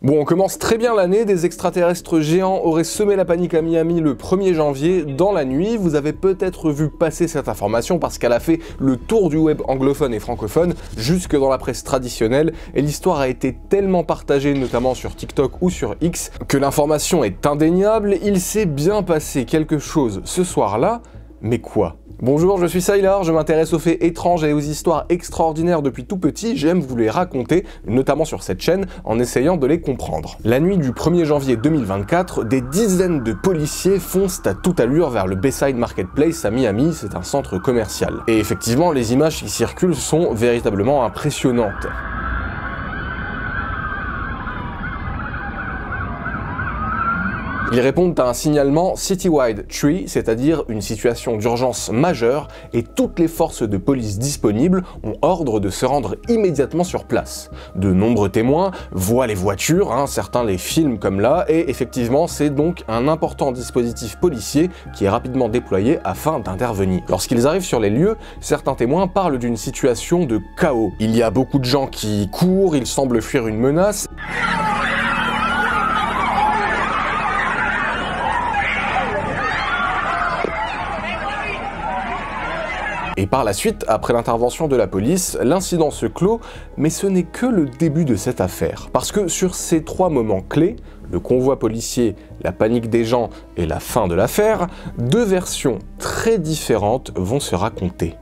Bon, on commence très bien l'année, des extraterrestres géants auraient semé la panique à Miami le 1er janvier dans la nuit. Vous avez peut-être vu passer cette information parce qu'elle a fait le tour du web anglophone et francophone, jusque dans la presse traditionnelle, et l'histoire a été tellement partagée, notamment sur TikTok ou sur X, que l'information est indéniable. Il s'est bien passé quelque chose ce soir-là, mais quoi ? Bonjour, je suis Sylar, je m'intéresse aux faits étranges et aux histoires extraordinaires depuis tout petit, j'aime vous les raconter, notamment sur cette chaîne, en essayant de les comprendre. La nuit du 1er janvier 2024, des dizaines de policiers foncent à toute allure vers le Bayside Marketplace à Miami, c'est un centre commercial. Et effectivement, les images qui circulent sont véritablement impressionnantes. Ils répondent à un signalement Citywide Tree, c'est-à-dire une situation d'urgence majeure, et toutes les forces de police disponibles ont ordre de se rendre immédiatement sur place. De nombreux témoins voient les voitures, certains les filment comme là, et effectivement c'est donc un important dispositif policier qui est rapidement déployé afin d'intervenir. Lorsqu'ils arrivent sur les lieux, certains témoins parlent d'une situation de chaos. Il y a beaucoup de gens qui courent, ils semblent fuir une menace. Et par la suite, après l'intervention de la police, l'incident se clôt, mais ce n'est que le début de cette affaire. Parce que sur ces trois moments clés, le convoi policier, la panique des gens et la fin de l'affaire, deux versions très différentes vont se raconter.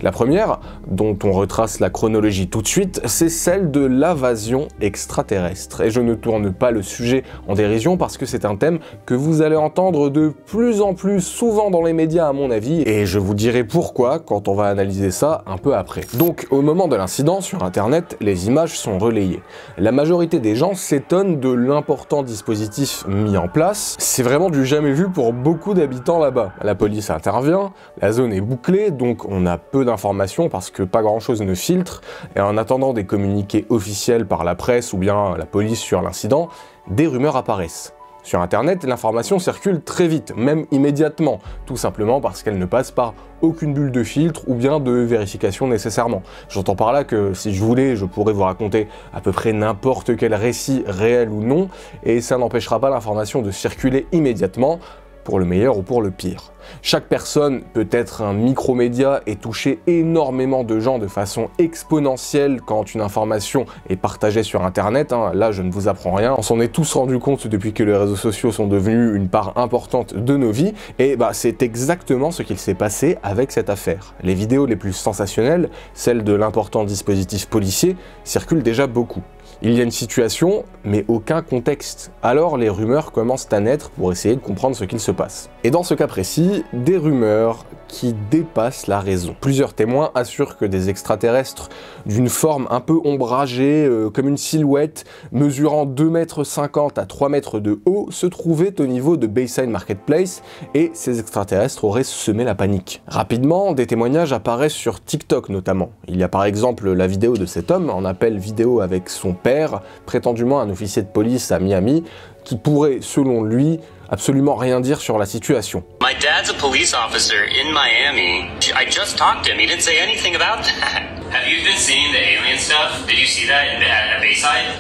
La première, dont on retrace la chronologie tout de suite, c'est celle de l'invasion extraterrestre. Et je ne tourne pas le sujet en dérision parce que c'est un thème que vous allez entendre de plus en plus souvent dans les médias à mon avis, et je vous dirai pourquoi quand on va analyser ça un peu après. Donc au moment de l'incident, sur internet, les images sont relayées. La majorité des gens s'étonnent de l'important dispositif mis en place. C'est vraiment du jamais vu pour beaucoup d'habitants là-bas. La police intervient, la zone est bouclée, donc on a peu d'informations parce que pas grand chose ne filtre, et en attendant des communiqués officiels par la presse ou bien la police sur l'incident, des rumeurs apparaissent. Sur internet, l'information circule très vite, même immédiatement, tout simplement parce qu'elle ne passe par aucune bulle de filtre ou bien de vérification nécessairement. J'entends par là que si je voulais, je pourrais vous raconter à peu près n'importe quel récit, réel ou non, et ça n'empêchera pas l'information de circuler immédiatement, pour le meilleur ou pour le pire. Chaque personne peut être un micromédia et toucher énormément de gens de façon exponentielle quand une information est partagée sur internet. Là, je ne vous apprends rien. On s'en est tous rendu compte depuis que les réseaux sociaux sont devenus une part importante de nos vies, et c'est exactement ce qu'il s'est passé avec cette affaire. Les vidéos les plus sensationnelles, celles de l'important dispositif policier, circulent déjà beaucoup. Il y a une situation, mais aucun contexte. Alors les rumeurs commencent à naître pour essayer de comprendre ce qu'il se passe. Et dans ce cas précis, des rumeurs qui dépassent la raison. Plusieurs témoins assurent que des extraterrestres d'une forme un peu ombragée, comme une silhouette, mesurant 2,50 m à 3 mètres de haut, se trouvaient au niveau de Bayside Marketplace, et ces extraterrestres auraient semé la panique. Rapidement, des témoignages apparaissent sur TikTok notamment. Il y a par exemple la vidéo de cet homme, en appel vidéo avec son père, prétendument un officier de police à Miami, qui pourrait, selon lui, absolument rien dire sur la situation. My dad's a police officer in Miami. I just talked to him. He didn't say anything about that. Have you been seeing the alien stuff? Did you see that at Bayside?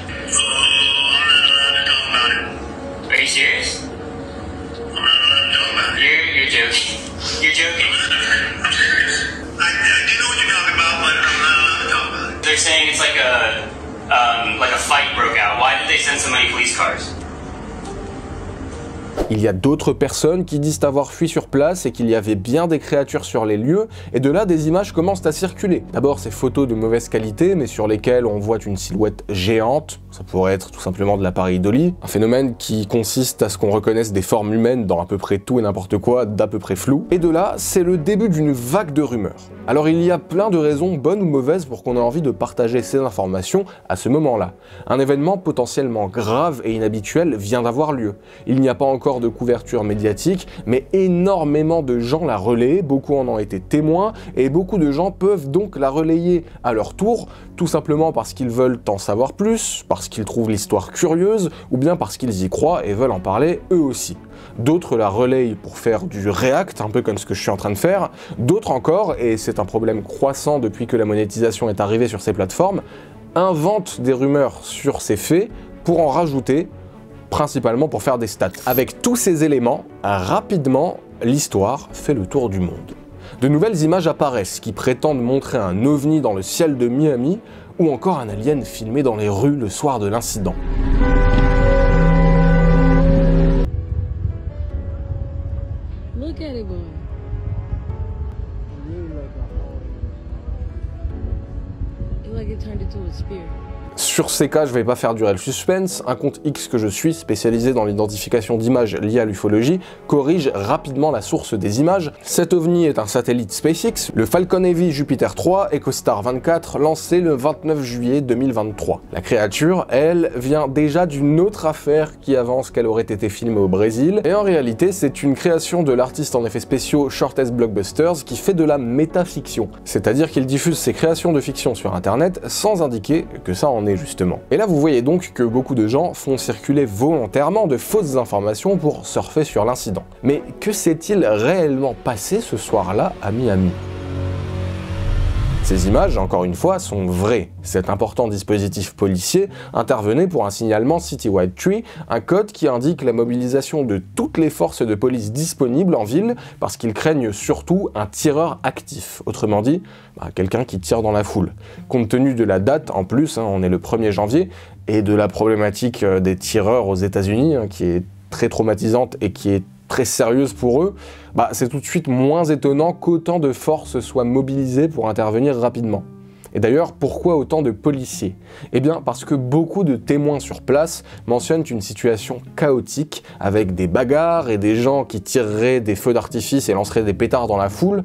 Are you serious? You're joking. You're joking. I'm serious. I do know what you're talking about, but I'm not allowed to talk about it. They're saying it's like a fight broke out. Why did they send so many police cars? Il y a d'autres personnes qui disent avoir fui sur place et qu'il y avait bien des créatures sur les lieux, et de là des images commencent à circuler. D'abord ces photos de mauvaise qualité, mais sur lesquelles on voit une silhouette géante, ça pourrait être tout simplement de l'appareil Dolly, un phénomène qui consiste à ce qu'on reconnaisse des formes humaines dans à peu près tout et n'importe quoi d'à peu près flou. Et de là, c'est le début d'une vague de rumeurs. Alors il y a plein de raisons, bonnes ou mauvaises, pour qu'on ait envie de partager ces informations à ce moment-là. Un événement potentiellement grave et inhabituel vient d'avoir lieu. Il n'y a pas encore de couverture médiatique, mais énormément de gens la relaient, beaucoup en ont été témoins, et beaucoup de gens peuvent donc la relayer à leur tour, tout simplement parce qu'ils veulent en savoir plus, parce qu'ils trouvent l'histoire curieuse, ou bien parce qu'ils y croient et veulent en parler eux aussi. D'autres la relayent pour faire du react, un peu comme ce que je suis en train de faire. D'autres encore, et c'est un problème croissant depuis que la monétisation est arrivée sur ces plateformes, inventent des rumeurs sur ces faits pour en rajouter, principalement pour faire des stats. Avec tous ces éléments, rapidement, l'histoire fait le tour du monde. De nouvelles images apparaissent qui prétendent montrer un ovni dans le ciel de Miami ou encore un alien filmé dans les rues le soir de l'incident. Look at it, boy. It's like it turned into a spirit. Sur ces cas, je vais pas faire durer le suspense, un compte X que je suis, spécialisé dans l'identification d'images liées à l'ufologie, corrige rapidement la source des images. Cet ovni est un satellite SpaceX, le Falcon Heavy Jupiter 3 EchoStar 24, lancé le 29 juillet 2023. La créature, elle, vient déjà d'une autre affaire qui avance qu'elle aurait été filmée au Brésil, et en réalité, c'est une création de l'artiste en effets spéciaux Shortest Blockbusters qui fait de la métafiction, c'est-à-dire qu'il diffuse ses créations de fiction sur internet sans indiquer que ça en est justement. Et là vous voyez donc que beaucoup de gens font circuler volontairement de fausses informations pour surfer sur l'incident. Mais que s'est-il réellement passé ce soir-là à Miami ? Ces images, encore une fois, sont vraies. Cet important dispositif policier intervenait pour un signalement Citywide Tree, un code qui indique la mobilisation de toutes les forces de police disponibles en ville parce qu'ils craignent surtout un tireur actif. Autrement dit, quelqu'un qui tire dans la foule. Compte tenu de la date, en plus, on est le 1er janvier, et de la problématique des tireurs aux États-Unis, qui est très traumatisante et qui est très sérieuse pour eux, c'est tout de suite moins étonnant qu'autant de forces soient mobilisées pour intervenir rapidement. Et d'ailleurs, pourquoi autant de policiers? Eh bien parce que beaucoup de témoins sur place mentionnent une situation chaotique, avec des bagarres et des gens qui tireraient des feux d'artifice et lanceraient des pétards dans la foule.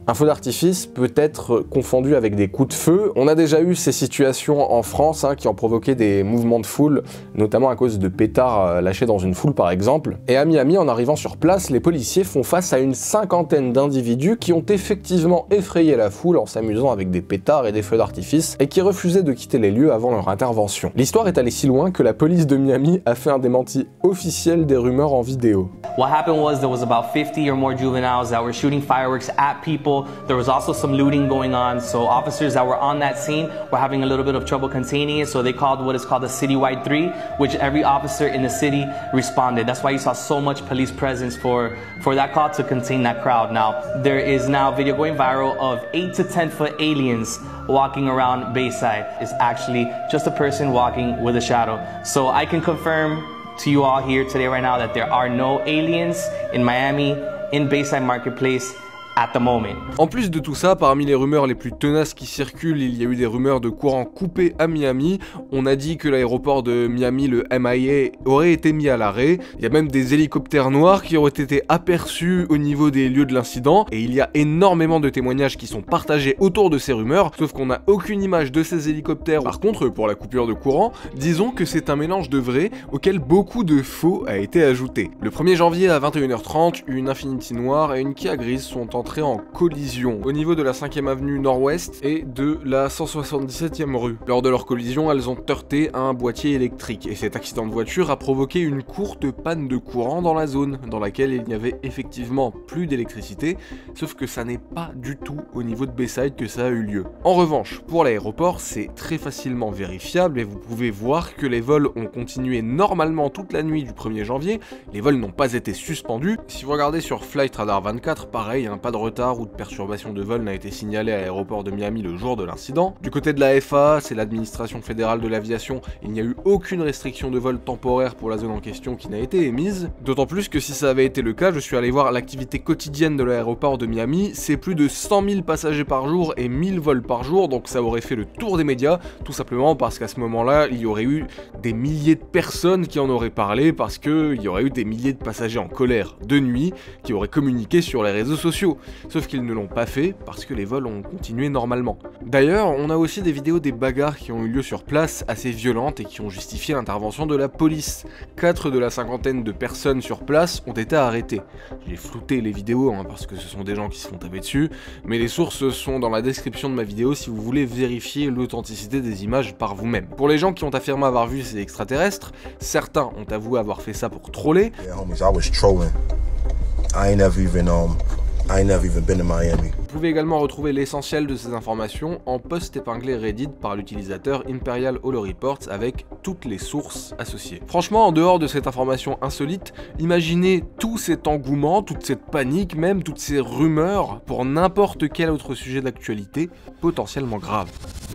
Un feu d'artifice peut être confondu avec des coups de feu. On a déjà eu ces situations en France qui ont provoqué des mouvements de foule, notamment à cause de pétards lâchés dans une foule par exemple. Et à Miami, en arrivant sur place, les policiers font face à une 50aine d'individus qui ont effectivement effrayé la foule en s'amusant avec des pétards et des feux d'artifice et qui refusaient de quitter les lieux avant leur intervention. L'histoire est allée si loin que la police de Miami a fait un démenti officiel des rumeurs en vidéo. What happened was there was about 50 or more juveniles that were shooting fireworks at people. There was also some looting going on, so officers that were on that scene were having a little bit of trouble containing it, so they called what is called a citywide 3, which every officer in the city responded. That's why you saw so much police presence for that call to contain that crowd. Now, there is now video going viral of 8 to 10 foot aliens walking around Bayside. It's actually just a person walking with a shadow. So I can confirm to you all here today right now that there are no aliens in Miami, in Bayside Marketplace at the moment. En plus de tout ça, parmi les rumeurs les plus tenaces qui circulent, il y a eu des rumeurs de courant coupé à Miami. On a dit que l'aéroport de Miami, le MIA, aurait été mis à l'arrêt. Il y a même des hélicoptères noirs qui auraient été aperçus au niveau des lieux de l'incident. Et il y a énormément de témoignages qui sont partagés autour de ces rumeurs, sauf qu'on n'a aucune image de ces hélicoptères. Par contre, pour la coupure de courant, disons que c'est un mélange de vrai auquel beaucoup de faux a été ajouté. Le 1er janvier à 21h30, une Infiniti noire et une Kia grise sont entrées en collision au niveau de la 5e avenue nord-ouest et de la 177e rue. Lors de leur collision, elles ont heurté un boîtier électrique et cet accident de voiture a provoqué une courte panne de courant dans la zone dans laquelle il n'y avait effectivement plus d'électricité, sauf que ça n'est pas du tout au niveau de Bayside que ça a eu lieu. En revanche, pour l'aéroport, c'est très facilement vérifiable et vous pouvez voir que les vols ont continué normalement toute la nuit du 1er janvier, les vols n'ont pas été suspendus. Si vous regardez sur Flight Radar 24, pareil, pas de retard ou de perturbation de vol n'a été signalé à l'aéroport de Miami le jour de l'incident. Du côté de la FAA, c'est l'administration fédérale de l'aviation, il n'y a eu aucune restriction de vol temporaire pour la zone en question qui n'a été émise. D'autant plus que si ça avait été le cas, je suis allé voir l'activité quotidienne de l'aéroport de Miami, c'est plus de 100 000 passagers par jour et 1000 vols par jour, donc ça aurait fait le tour des médias, tout simplement parce qu'à ce moment-là, il y aurait eu des milliers de personnes qui en auraient parlé, parce qu'il y aurait eu des milliers de passagers en colère de nuit qui auraient communiqué sur les réseaux sociaux. Sauf qu'ils ne l'ont pas fait parce que les vols ont continué normalement. D'ailleurs, on a aussi des vidéos des bagarres qui ont eu lieu sur place assez violentes et qui ont justifié l'intervention de la police. 4 de la 50aine de personnes sur place ont été arrêtées. J'ai flouté les vidéos parce que ce sont des gens qui se font taper dessus, mais les sources sont dans la description de ma vidéo si vous voulez vérifier l'authenticité des images par vous-même. Pour les gens qui ont affirmé avoir vu ces extraterrestres, certains ont avoué avoir fait ça pour troller. Yeah, homies, I was trolling. I ain't never even I ain't never even been to Miami. Vous pouvez également retrouver l'essentiel de ces informations en post épinglé Reddit par l'utilisateur Imperial Holo Reports avec toutes les sources associées. Franchement, en dehors de cette information insolite, imaginez tout cet engouement, toute cette panique, même toutes ces rumeurs pour n'importe quel autre sujet d'actualité potentiellement grave.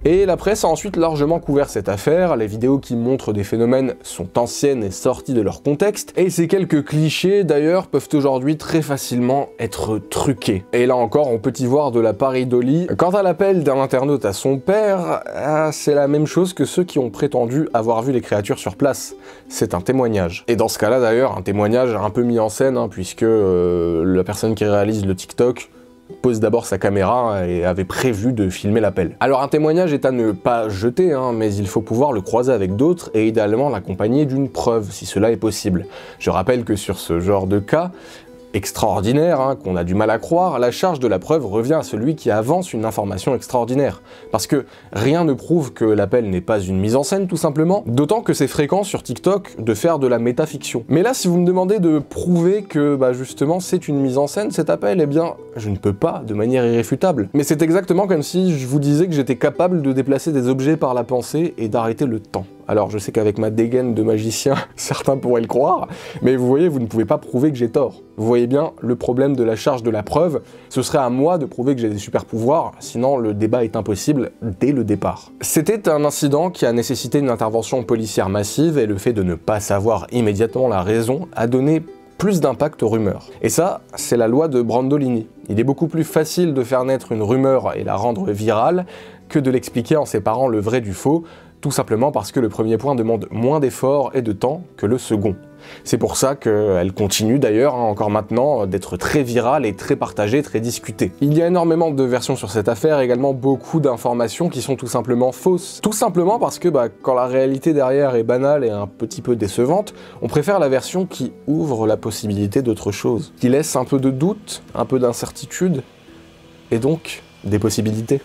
Et la presse a ensuite largement couvert cette affaire, les vidéos qui montrent des phénomènes sont anciennes et sorties de leur contexte, et ces quelques clichés d'ailleurs peuvent aujourd'hui très facilement être truqués. Et là encore, on peut y voir de la pareidolie. Quant à l'appel d'un internaute à son père, c'est la même chose que ceux qui ont prétendu avoir vu les créatures sur place. C'est un témoignage. Et dans ce cas-là d'ailleurs, un témoignage un peu mis en scène, puisque la personne qui réalise le TikTok pose d'abord sa caméra et avait prévu de filmer l'appel. Alors un témoignage est à ne pas jeter, mais il faut pouvoir le croiser avec d'autres et idéalement l'accompagner d'une preuve, si cela est possible. Je rappelle que sur ce genre de cas, extraordinaire, qu'on a du mal à croire, la charge de la preuve revient à celui qui avance une information extraordinaire. Parce que rien ne prouve que l'appel n'est pas une mise en scène, tout simplement, d'autant que c'est fréquent sur TikTok de faire de la métafiction. Mais là, si vous me demandez de prouver que, justement, c'est une mise en scène, cet appel, eh bien, je ne peux pas, de manière irréfutable. Mais c'est exactement comme si je vous disais que j'étais capable de déplacer des objets par la pensée et d'arrêter le temps. Alors je sais qu'avec ma dégaine de magicien, certains pourraient le croire, mais vous voyez, vous ne pouvez pas prouver que j'ai tort. Vous voyez bien le problème de la charge de la preuve, ce serait à moi de prouver que j'ai des super pouvoirs, sinon le débat est impossible dès le départ. C'était un incident qui a nécessité une intervention policière massive et le fait de ne pas savoir immédiatement la raison a donné plus d'impact aux rumeurs. Et ça, c'est la loi de Brandolini. Il est beaucoup plus facile de faire naître une rumeur et la rendre virale que de l'expliquer en séparant le vrai du faux, tout simplement parce que le premier point demande moins d'efforts et de temps que le second. C'est pour ça qu'elle continue d'ailleurs, encore maintenant, d'être très virale et très partagée, très discutée. Il y a énormément de versions sur cette affaire, également beaucoup d'informations qui sont tout simplement fausses. Tout simplement parce que quand la réalité derrière est banale et un petit peu décevante, on préfère la version qui ouvre la possibilité d'autre chose, qui laisse un peu de doute, un peu d'incertitude, et donc des possibilités.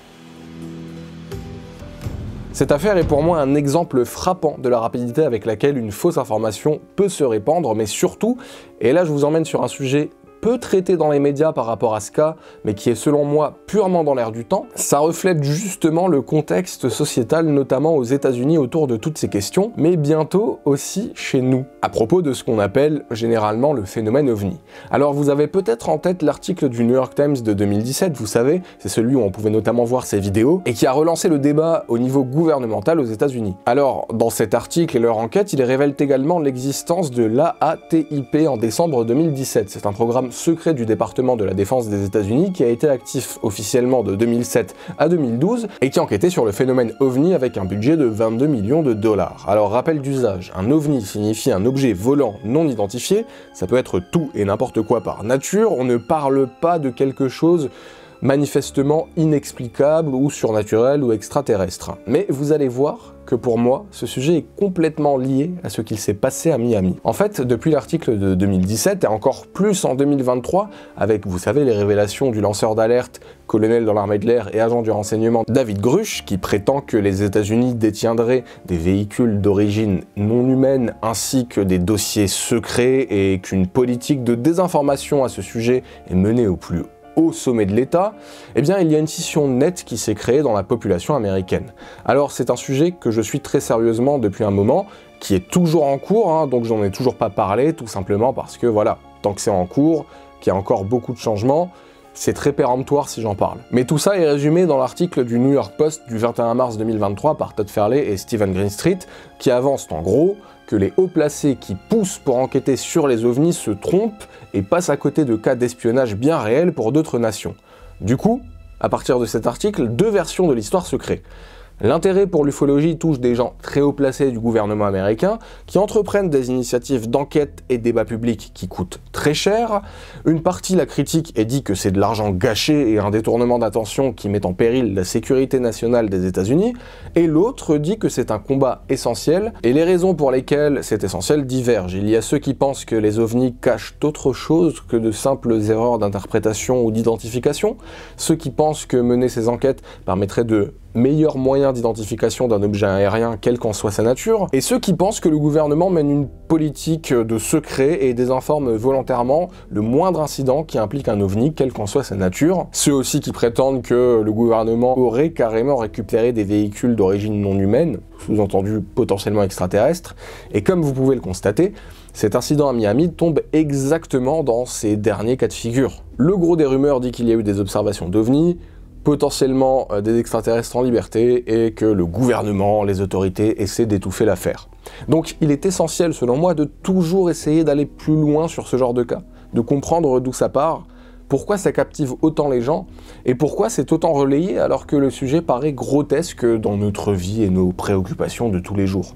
Cette affaire est pour moi un exemple frappant de la rapidité avec laquelle une fausse information peut se répandre, mais surtout, et là je vous emmène sur un sujet peu traité dans les médias par rapport à ce cas, mais qui est selon moi purement dans l'air du temps, ça reflète justement le contexte sociétal, notamment aux États-Unis autour de toutes ces questions, mais bientôt aussi chez nous, à propos de ce qu'on appelle généralement le phénomène OVNI. Alors vous avez peut-être en tête l'article du New York Times de 2017, vous savez, c'est celui où on pouvait notamment voir ces vidéos, et qui a relancé le débat au niveau gouvernemental aux États-Unis. Alors, dans cet article et leur enquête, ils révèlent également l'existence de l'AATIP en décembre 2017. C'est un programme secret du département de la défense des États-Unis qui a été actif officiellement de 2007 à 2012 et qui enquêtait sur le phénomène OVNI avec un budget de 22 millions de dollars. Alors rappel d'usage, un OVNI signifie un objet volant non identifié, ça peut être tout et n'importe quoi par nature, on ne parle pas de quelque chose manifestement inexplicable ou surnaturel ou extraterrestre. Mais vous allez voir que pour moi, ce sujet est complètement lié à ce qu'il s'est passé à Miami. En fait, depuis l'article de 2017, et encore plus en 2023, avec, vous savez, les révélations du lanceur d'alerte, colonel dans l'armée de l'air et agent du renseignement David Grush, qui prétend que les États-Unis détiendraient des véhicules d'origine non humaine ainsi que des dossiers secrets et qu'une politique de désinformation à ce sujet est menée au plus au sommet de l'État, eh bien il y a une scission nette qui s'est créée dans la population américaine. Alors c'est un sujet que je suis très sérieusement depuis un moment, qui est toujours en cours, donc j'en ai toujours pas parlé, tout simplement parce que voilà, tant que c'est en cours, qu'il y a encore beaucoup de changements, c'est très péremptoire si j'en parle. Mais tout ça est résumé dans l'article du New York Post du 21 mars 2023 par Todd Fairley et Stephen Greenstreet, qui avancent en gros que les hauts placés qui poussent pour enquêter sur les ovnis se trompent et passent à côté de cas d'espionnage bien réels pour d'autres nations. Du coup, à partir de cet article, deux versions de l'histoire se créent. L'intérêt pour l'ufologie touche des gens très haut placés du gouvernement américain qui entreprennent des initiatives d'enquête et débat public qui coûtent très cher. Une partie la critique et dit que c'est de l'argent gâché et un détournement d'attention qui met en péril la sécurité nationale des États-Unis, et l'autre dit que c'est un combat essentiel, et les raisons pour lesquelles c'est essentiel divergent. Il y a ceux qui pensent que les ovnis cachent autre chose que de simples erreurs d'interprétation ou d'identification, ceux qui pensent que mener ces enquêtes permettrait de meilleur moyen d'identification d'un objet aérien, quelle qu'en soit sa nature, et ceux qui pensent que le gouvernement mène une politique de secret et désinforme volontairement le moindre incident qui implique un ovni, quelle qu'en soit sa nature. Ceux aussi qui prétendent que le gouvernement aurait carrément récupéré des véhicules d'origine non humaine, sous-entendu potentiellement extraterrestres, et comme vous pouvez le constater, cet incident à Miami tombe exactement dans ces derniers cas de figure. Le gros des rumeurs dit qu'il y a eu des observations d'ovnis, potentiellement des extraterrestres en liberté, et que le gouvernement, les autorités essaient d'étouffer l'affaire. Donc il est essentiel selon moi de toujours essayer d'aller plus loin sur ce genre de cas, de comprendre d'où ça part, pourquoi ça captive autant les gens, et pourquoi c'est autant relayé alors que le sujet paraît grotesque dans notre vie et nos préoccupations de tous les jours.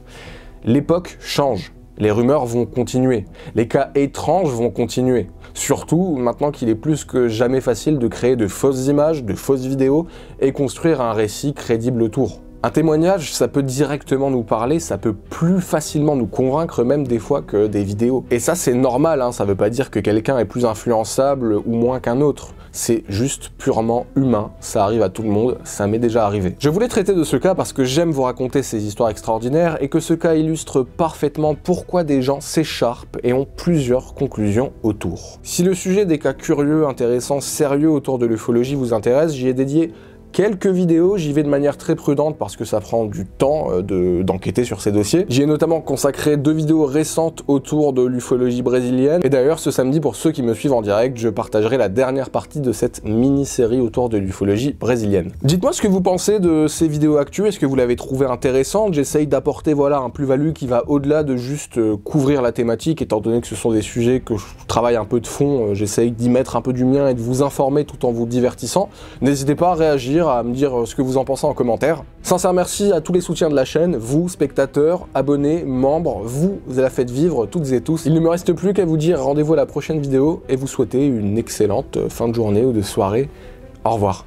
L'époque change. Les rumeurs vont continuer, les cas étranges vont continuer, surtout maintenant qu'il est plus que jamais facile de créer de fausses images, de fausses vidéos et construire un récit crédible autour. Un témoignage, ça peut directement nous parler, ça peut plus facilement nous convaincre même des fois que des vidéos. Et ça c'est normal, hein, ça veut pas dire que quelqu'un est plus influençable ou moins qu'un autre. C'est juste purement humain, ça arrive à tout le monde, ça m'est déjà arrivé. Je voulais traiter de ce cas parce que j'aime vous raconter ces histoires extraordinaires et que ce cas illustre parfaitement pourquoi des gens s'écharpent et ont plusieurs conclusions autour. Si le sujet des cas curieux, intéressants, sérieux autour de l'ufologie vous intéresse, j'y ai dédié quelques vidéos, j'y vais de manière très prudente parce que ça prend du temps d'enquêter sur ces dossiers. J'y ai notamment consacré 2 vidéos récentes autour de l'ufologie brésilienne. Et d'ailleurs, ce samedi, pour ceux qui me suivent en direct, je partagerai la dernière partie de cette mini-série autour de l'ufologie brésilienne. Dites-moi ce que vous pensez de ces vidéos actuelles, est-ce que vous l'avez trouvé intéressante? J'essaye d'apporter voilà, un plus-value qui va au-delà de juste couvrir la thématique, étant donné que ce sont des sujets que je travaille un peu de fond, j'essaye d'y mettre un peu du mien et de vous informer tout en vous divertissant. N'hésitez pas à réagir, à me dire ce que vous en pensez en commentaire. Sincère merci à tous les soutiens de la chaîne, vous, spectateurs, abonnés, membres, vous la faites vivre toutes et tous. Il ne me reste plus qu'à vous dire rendez-vous à la prochaine vidéo et vous souhaiter une excellente fin de journée ou de soirée. Au revoir.